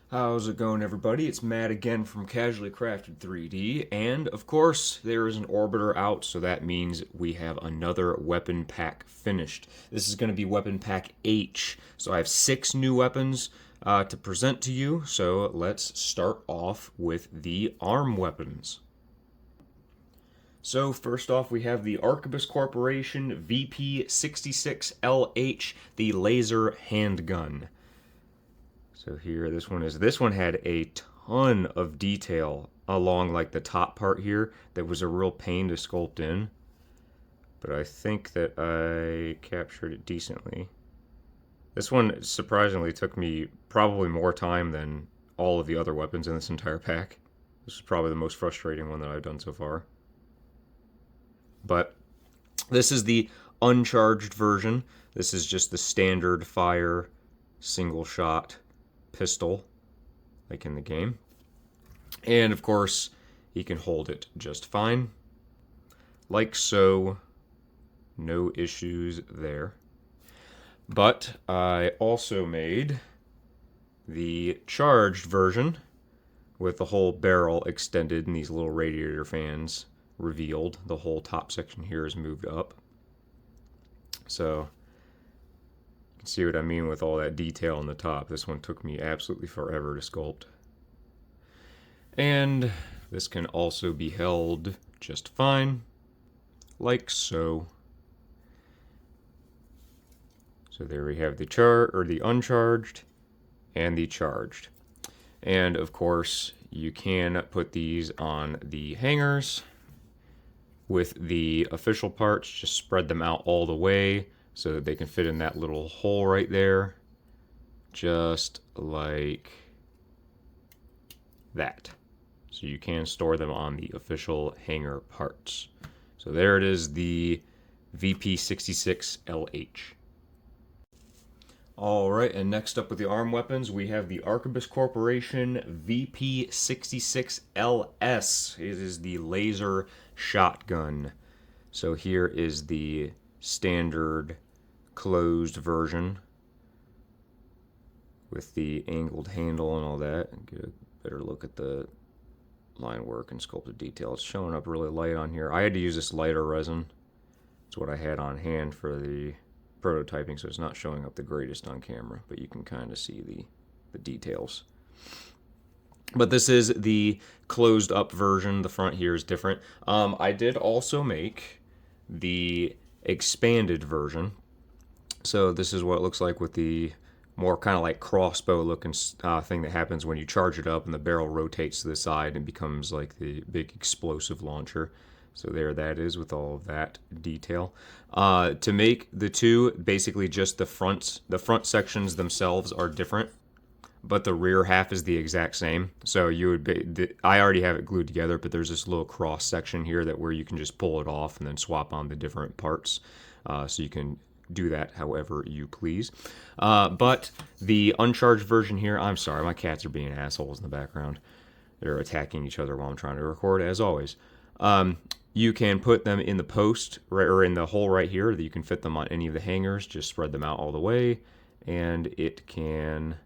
How's it going, everybody? It's Matt again from Casually Crafted 3D, and of course, there is an orbiter out, so that means we have another weapon pack finished. This is going to be weapon pack H, so I have 6 new weapons to present to you, so let's start off with the arm weapons. So first off, we have the Arquebus Corporation VP66 LH, the laser handgun. So here, this one had a ton of detail along like the top part here that was a real pain to sculpt in. But I think that I captured it decently. This one surprisingly took me probably more time than all of the other weapons in this entire pack. This is probably the most frustrating one that I've done so far. But this is the uncharged version. This is just the standard fire single shot pistol like in the game, and of course he can hold it just fine like so, no issues there. But I also made the charged version with the whole barrel extended and these little radiator fans revealed. The whole top section here is moved up, so see what I mean with all that detail on the top. This one took me absolutely forever to sculpt. And this can also be held just fine, like so. So there we have the uncharged and the charged. And of course, you can put these on the hangers with the official parts, just spread them out all the way so that they can fit in that little hole right there, just like that. So you can store them on the official hanger parts. So there it is, the VP66 LH. Alright, and next up with the arm weapons, we have the Arquebus Corporation VP66 LS. It is the laser shotgun. So here is the standard closed version with the angled handle and all that. Get a better look at the line work and sculpted detail. It's showing up really light on here. I had to use this lighter resin. It's what I had on hand for the prototyping, so it's not showing up the greatest on camera, but you can kind of see the details. But this is the closed up version. The front here is different. I did also make the expanded version. So this is what it looks like with the more kind of like crossbow looking thing that happens when you charge it up and the barrel rotates to the side and becomes like the big explosive launcher. So there that is with all of that detail. To make the two, basically just the front sections themselves are different, but the rear half is the exact same. So you would be, I already have it glued together, but there's this little cross section here that where you can just pull it off and then swap on the different parts. So you can do that however you please. But the uncharged version here, I'm sorry, my cats are being assholes in the background. They're attacking each other while I'm trying to record, as always. You can put them in the post, right, or in the hole right here, that you can fit them on any of the hangers. Just spread them out all the way, and it can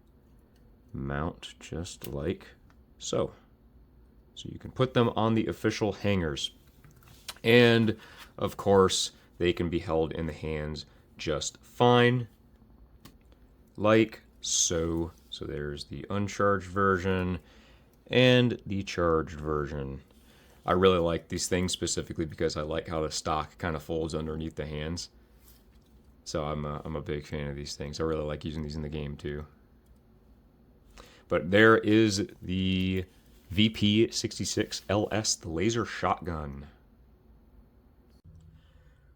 mount just like so. So you can put them on the official hangers. And, of course, they can be held in the hands just fine, like so. So there's the uncharged version and the charged version. I really like these things specifically because I like how the stock kind of folds underneath the hands. So I'm a big fan of these things. I really like using these in the game too. But there is the VP66 LS, the laser shotgun.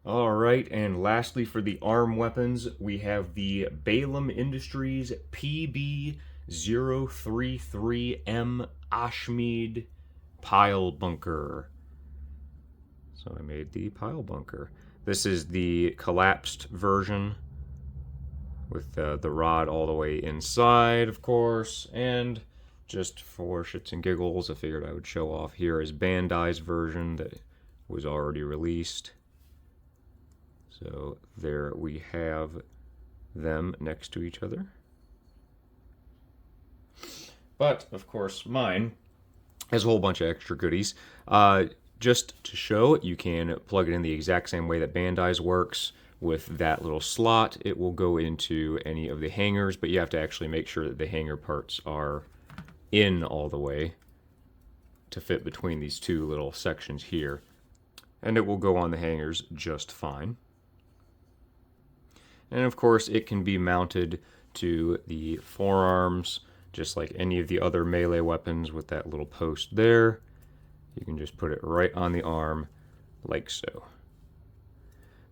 Alright, and lastly for the arm weapons, we have the Balaam Industries PB033M Ashmeid pile bunker. So I made the pile bunker. This is the collapsed version with the rod all the way inside, of course, and just for shits and giggles, I figured I would show off here is Bandai's version that was already released. So there we have them next to each other. But, of course, mine has a whole bunch of extra goodies. Just to show, you can plug it in the exact same way that Bandai's works. With that little slot, it will go into any of the hangers, but you have to actually make sure that the hanger parts are in all the way to fit between these two little sections here. And it will go on the hangers just fine. And of course, it can be mounted to the forearms, just like any of the other melee weapons with that little post there. You can just put it right on the arm, like so.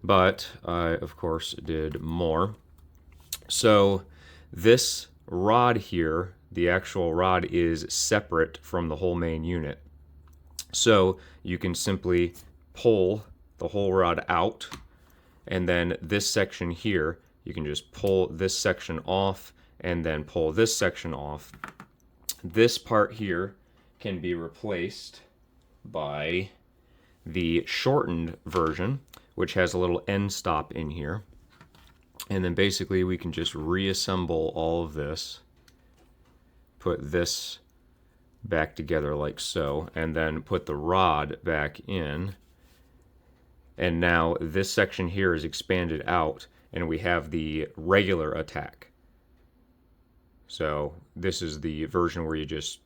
But I, of course, did more. So this rod here, the actual rod is separate from the whole main unit. So you can simply pull the whole rod out, and then this section here, you can just pull this section off and then pull this section off. This part here can be replaced by the shortened version, which has a little end stop in here. And then basically we can just reassemble all of this, put this back together like so, and then put the rod back in. And now this section here is expanded out, and we have the regular attack. So this is the version where you just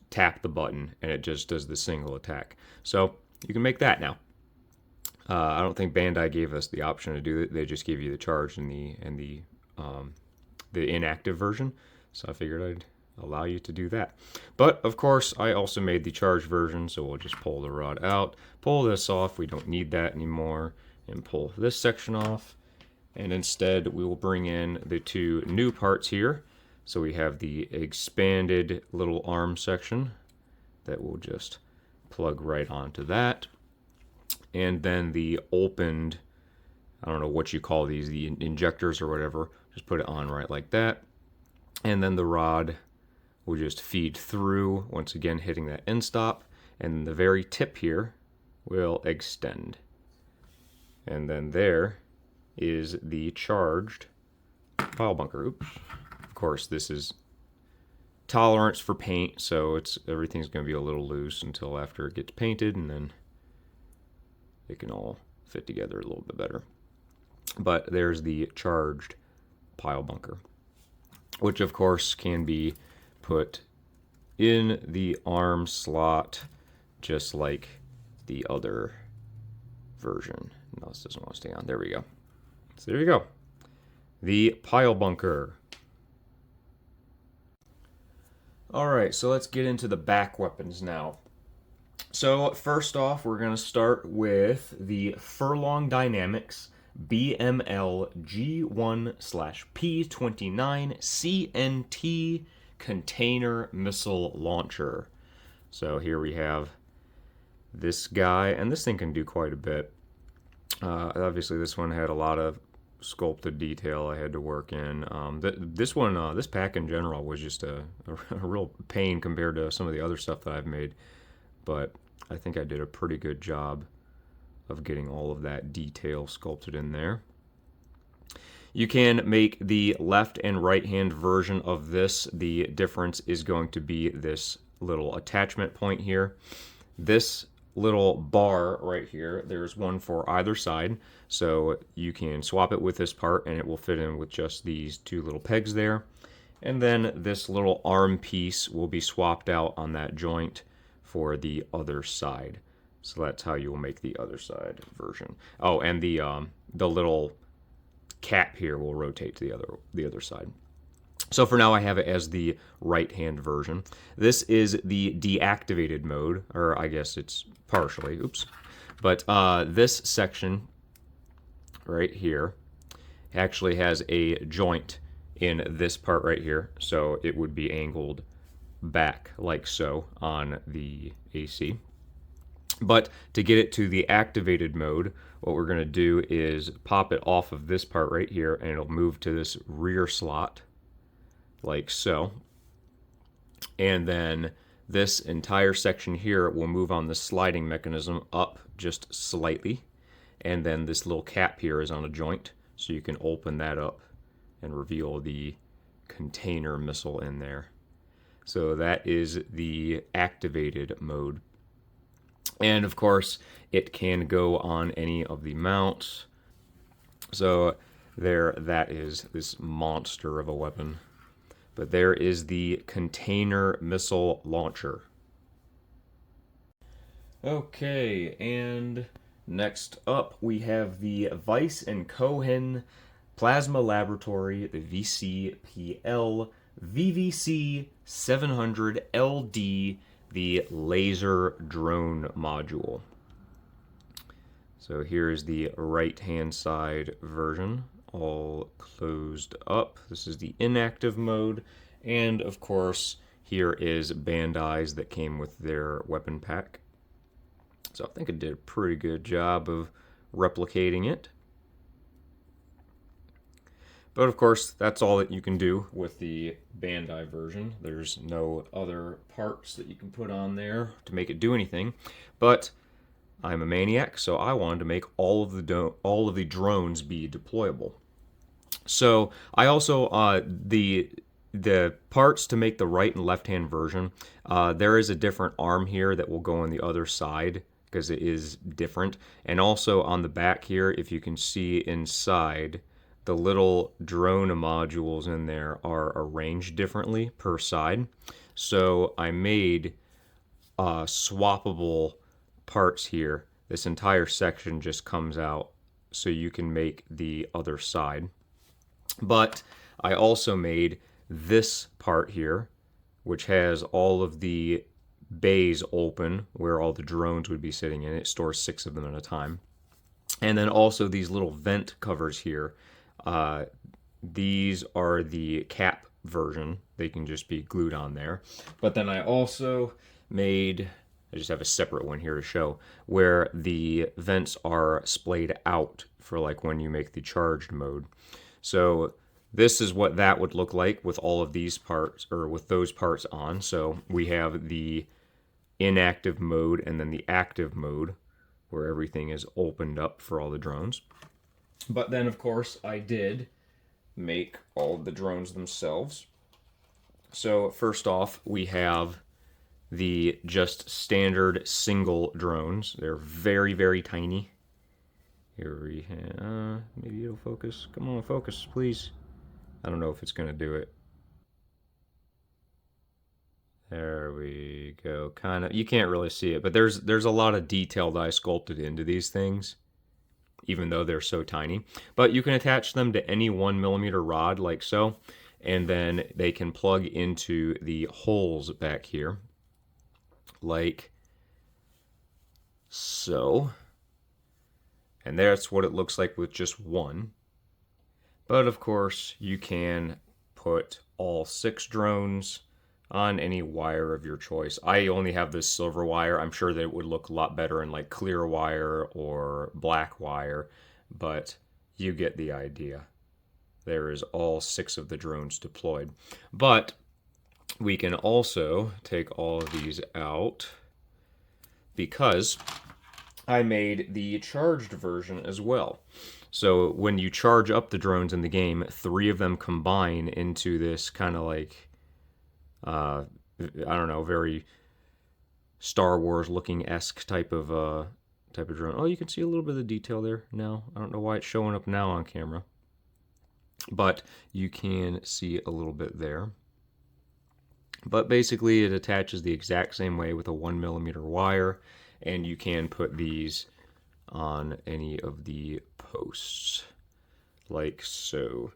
tap the button and it just does the single attack. So you can make that now. I don't think Bandai gave us the option to do it. They just gave you the charged and the inactive version. So I figured I'd allow you to do that. But of course, I also made the charged version, so we'll just pull the rod out, pull this off. We don't need that anymore, and pull this section off. And instead, we will bring in the two new parts here. So we have the expanded little arm section that will just plug right onto that. And then the opened, I don't know what you call these, the injectors or whatever, just put it on right like that. And then the rod will just feed through, once again hitting that end stop, and the very tip here will extend. And then there is the charged pile bunker. Oops. Of course, this is tolerance for paint, so everything's going to be a little loose until after it gets painted, and then it can all fit together a little bit better. But there's the charged pile bunker, which of course can be put in the arm slot just like the other version. No, this doesn't want to stay on. There we go. So there you go. The pile bunker. Alright, so let's get into the back weapons now. So first off, we're going to start with the Furlong Dynamics BML G1/P29 CNT Container Missile Launcher. So here we have this guy, and this thing can do quite a bit. Obviously, this one had a lot of sculpted detail I had to work in. This pack in general was just a real pain compared to some of the other stuff that I've made, but I think I did a pretty good job of getting all of that detail sculpted in there. You can make the left and right hand version of this. The difference is going to be this little attachment point here. This little bar right here, there's one for either side, so you can swap it with this part and it will fit in with just these two little pegs there. And then this little arm piece will be swapped out on that joint for the other side. So that's how you will make the other side version. Oh, and the little cap here will rotate to the other side. So for now I have it as the right hand version. This is the deactivated mode, or I guess it's partially, oops. But this section right here actually has a joint in this part right here, so it would be angled back like so on the AC. But to get it to the activated mode, what we're going to do is pop it off of this part right here, and it'll move to this rear slot like so. And then this entire section here will move on the sliding mechanism up just slightly. And then this little cap here is on a joint, so you can open that up and reveal the container missile in there. So that is the activated mode. And of course, it can go on any of the mounts. So there, that is this monster of a weapon. But there is the container missile launcher. Okay, and next up we have the Weiss and Cohen Plasma Laboratory, the VCPL VVC700 LD, the laser drone module. So here's the right-hand side version, all closed up. This is the inactive mode, and of course, here is Bandai's that came with their weapon pack. So I think it did a pretty good job of replicating it. But of course, that's all that you can do with the Bandai version. There's no other parts that you can put on there to make it do anything. But I'm a maniac, so I wanted to make all of the drones be deployable. So I also the parts to make the right and left hand version. There is a different arm here that will go on the other side because it is different, and also on the back here, if you can see inside, the little drone modules in there are arranged differently per side. So I made swappable parts here. This entire section just comes out so you can make the other side. But I also made this part here, which has all of the bays open where all the drones would be sitting in. It stores 6 of them at a time. And then also these little vent covers here. These are the cap version. They can just be glued on there. But then I also made, I just have a separate one here to show, where the vents are splayed out for like when you make the charged mode. So this is what that would look like with all of these parts, or with those parts on. So we have the inactive mode and then the active mode where everything is opened up for all the drones. But then, of course, I did make all of the drones themselves. So first off, we have the just standard single drones. They're very, very tiny. Here we have, maybe it'll focus. Come on, focus, please. I don't know if it's going to do it. There we go. Kind of, you can't really see it, but there's a lot of detail that I sculpted into these things, even though they're so tiny. But you can attach them to any 1mm rod like so, and then they can plug into the holes back here like so. And that's what it looks like with just one. But of course, you can put all 6 drones on any wire of your choice. I only have this silver wire. I'm sure that it would look a lot better in like clear wire or black wire, but you get the idea. There is all 6 of the drones deployed. But we can also take all of these out because I made the charged version as well. So when you charge up the drones in the game, 3 of them combine into this kind of like, I don't know, very Star Wars looking-esque type of drone. Oh, you can see a little bit of the detail there now. I don't know why it's showing up now on camera, but you can see a little bit there. But basically it attaches the exact same way with a 1mm wire, and you can put these on any of the posts like so.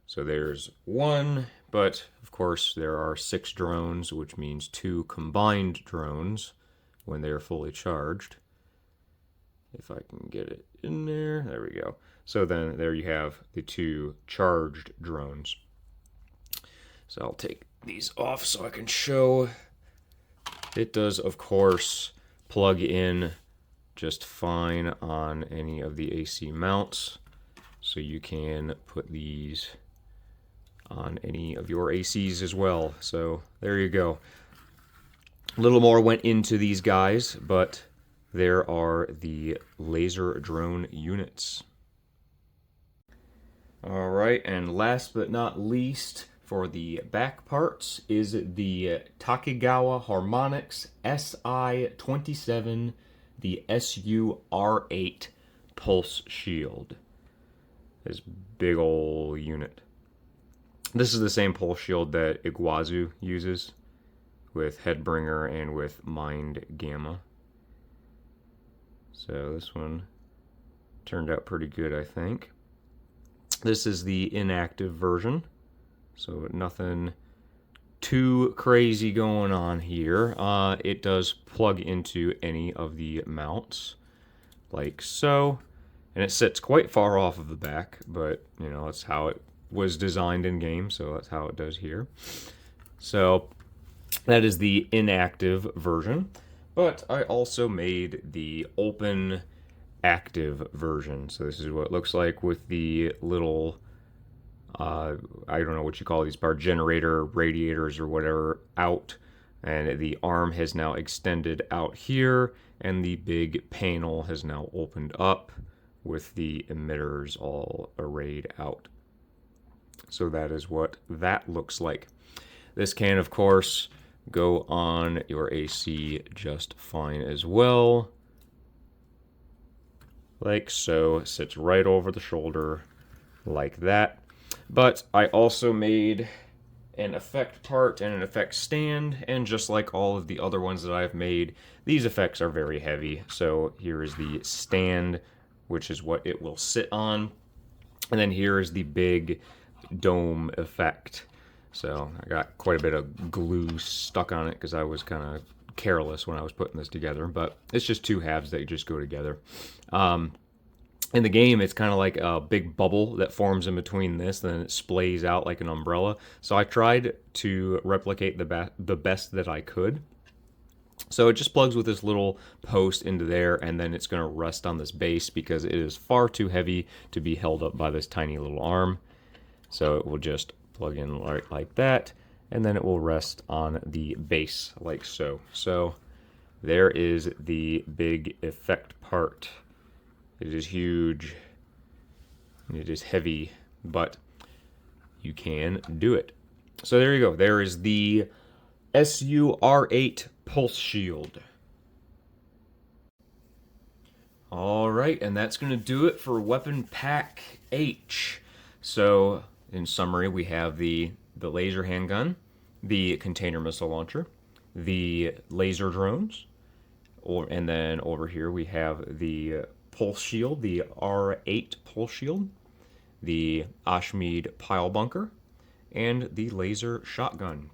So there's 1, but of course there are 6 drones, which means 2 combined drones when they are fully charged. If I can get it in there, there we go. So then there you have the 2 charged drones. So I'll take these off so I can show. It does, of course, plug in just fine on any of the AC mounts. So you can put these on any of your ACs as well. So there you go. A little more went into these guys, but there are the laser drone units. All right, and last but not least, For the back parts is the Takegawa Harmonix SI27, the SUR8 pulse shield. This big ol' unit. This is the same pulse shield that Iguazu uses with Headbringer and with Mind Gamma. So this one turned out pretty good, I think. This is the inactive version, so nothing too crazy going on here. It does plug into any of the mounts, like so, and it sits quite far off of the back, but you know, that's how it was designed in game, so that's how it does here. So that is the inactive version, but I also made the open active version. So this is what it looks like with the little I don't know what you call these part, generator radiators or whatever, out, and the arm has now extended out here, and the big panel has now opened up with the emitters all arrayed out. So that is what that looks like. This can, of course, go on your AC just fine as well. Like so. It sits right over the shoulder like that. But I also made an effect part and an effect stand, and just like all of the other ones that I've made, these effects are very heavy. So here is the stand, which is what it will sit on, and then here is the big dome effect. So I got quite a bit of glue stuck on it because I was kind of careless when I was putting this together, but it's just two halves that just go together. In the game, it's kind of like a big bubble that forms in between this, and then it splays out like an umbrella. So I tried to replicate the best that I could. So it just plugs with this little post into there, and then it's going to rest on this base because it is far too heavy to be held up by this tiny little arm. So it will just plug in like that, and then it will rest on the base like so. So there is the big effect part. It is huge, it is heavy, but you can do it. So there you go. There is the SUR8 Pulse Shield. All right, and that's going to do it for Weapon Pack H. So in summary, we have the laser handgun, the container missile launcher, the laser drones, and then over here we have the pulse shield, the R8 pulse shield, the Ashmeid pile bunker, and the laser shotgun.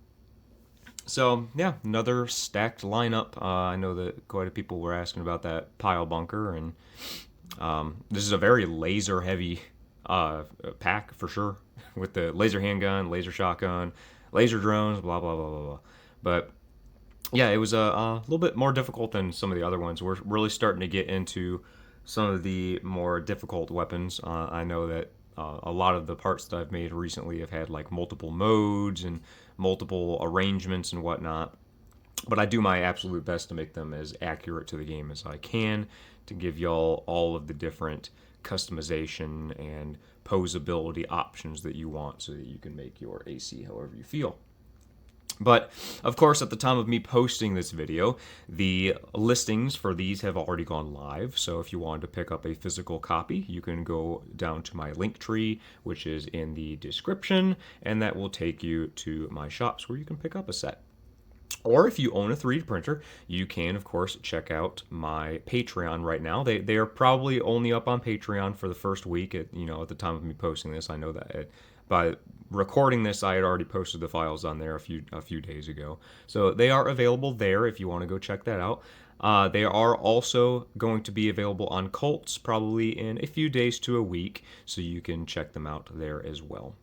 So yeah, another stacked lineup. I know that quite a few people were asking about that pile bunker, and this is a very laser heavy pack for sure, with the laser handgun, laser shotgun, laser drones, blah blah blah blah blah. But yeah, it was a little bit more difficult than some of the other ones. We're really starting to get into some of the more difficult weapons. I know that a lot of the parts that I've made recently have had like multiple modes and multiple arrangements and whatnot, but I do my absolute best to make them as accurate to the game as I can, to give y'all all of the different customization and posability options that you want so that you can make your AC however you feel. But, of course, at the time of me posting this video, the listings for these have already gone live. So if you wanted to pick up a physical copy, you can go down to my link tree, which is in the description, and that will take you to my shops where you can pick up a set. Or if you own a 3D printer, you can, of course, check out my Patreon right now. They are probably only up on Patreon for the first week at the time of me posting this. I know that by recording this, I had already posted the files on there a few days ago. So they are available there if you want to go check that out. They are also going to be available on Cults probably in a few days to a week, so you can check them out there as well.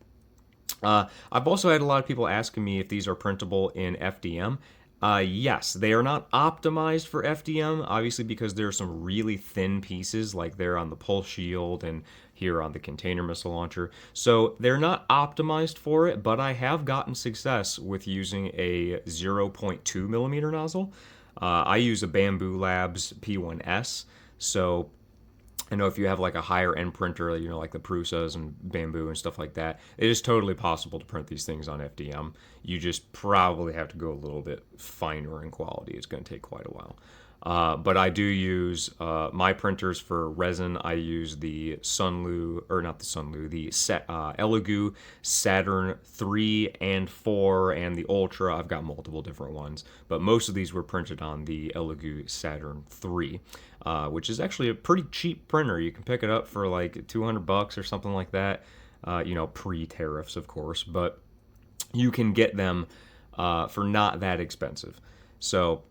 I've also had a lot of people asking me if these are printable in FDM. Yes, they are not optimized for FDM, obviously, because there are some really thin pieces, like there on the pulse shield and here on the container missile launcher. So they're not optimized for it, but I have gotten success with using a 0.2 millimeter nozzle. I use a Bamboo Labs P1S, so I know if you have like a higher end printer, you know, like the Prusas and Bamboo and stuff like that, it is totally possible to print these things on FDM. You just probably have to go a little bit finer in quality. It's going to take quite a while. But I do use my printers for resin. I use the Sunlu, or not the Sunlu, the Elegoo Saturn 3 and 4 and the Ultra. I've got multiple different ones, but most of these were printed on the Elegoo Saturn 3, which is actually a pretty cheap printer. You can pick it up for like $200 or something like that, you know, pre-tariffs, of course, but you can get them for not that expensive. So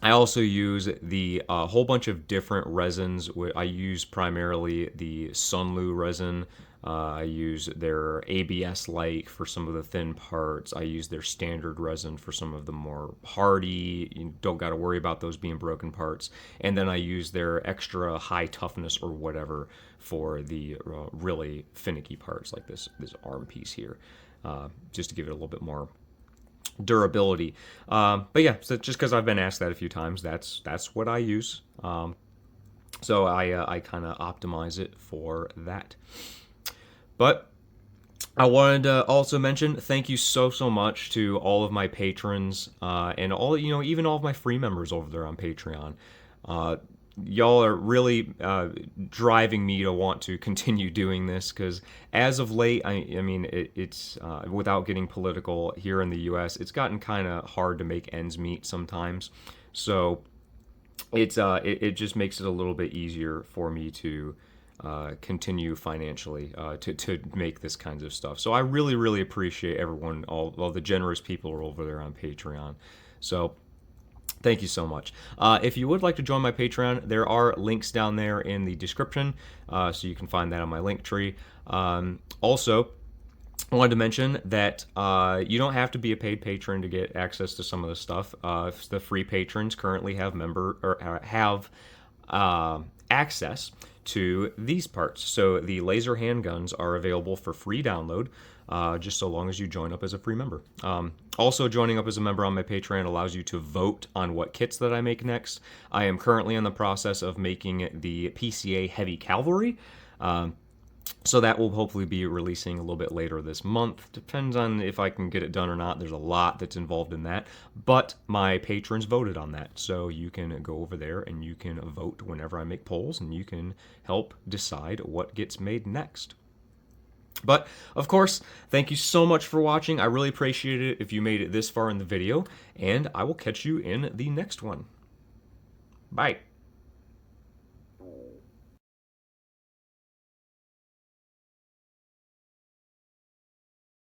I also use the whole bunch of different resins. I use primarily the Sunlu resin. I use their ABS Light for some of the thin parts. I use their standard resin for some of the more hardy, you don't got to worry about those being broken parts. And then I use their extra high toughness or whatever for the really finicky parts, like this arm piece here, just to give it a little bit more durability. But yeah, so just because I've been asked that a few times, that's what I use. So I kind of optimize it for that. But I wanted to also mention thank you so much to all of my patrons and all, you know, even all of my free members over there on Patreon. Y'all are really driving me to want to continue doing this, because as of late, I mean, it's without getting political, here in the U.S., it's gotten kind of hard to make ends meet sometimes. So it just makes it a little bit easier for me to continue financially to make this kinds of stuff. So I really appreciate everyone, all the generous people are over there on Patreon. So thank you so much. If you would like to join my Patreon, there are links down there in the description, so you can find that on my link tree. Also, I wanted to mention that you don't have to be a paid patron to get access to some of this stuff. The free patrons currently have access to these parts. So the laser handguns are available for free download, just so long as you join up as a free member. Also, joining up as a member on my Patreon allows you to vote on what kits that I make next. I am currently in the process of making the PCA Heavy Cavalry. So that will hopefully be releasing a little bit later this month. Depends on if I can get it done or not. There's a lot that's involved in that. But my patrons voted on that. So you can go over there and you can vote whenever I make polls, and you can help decide what gets made next. But, of course, thank you so much for watching. I really appreciate it if you made it this far in the video. And I will catch you in the next one. Bye.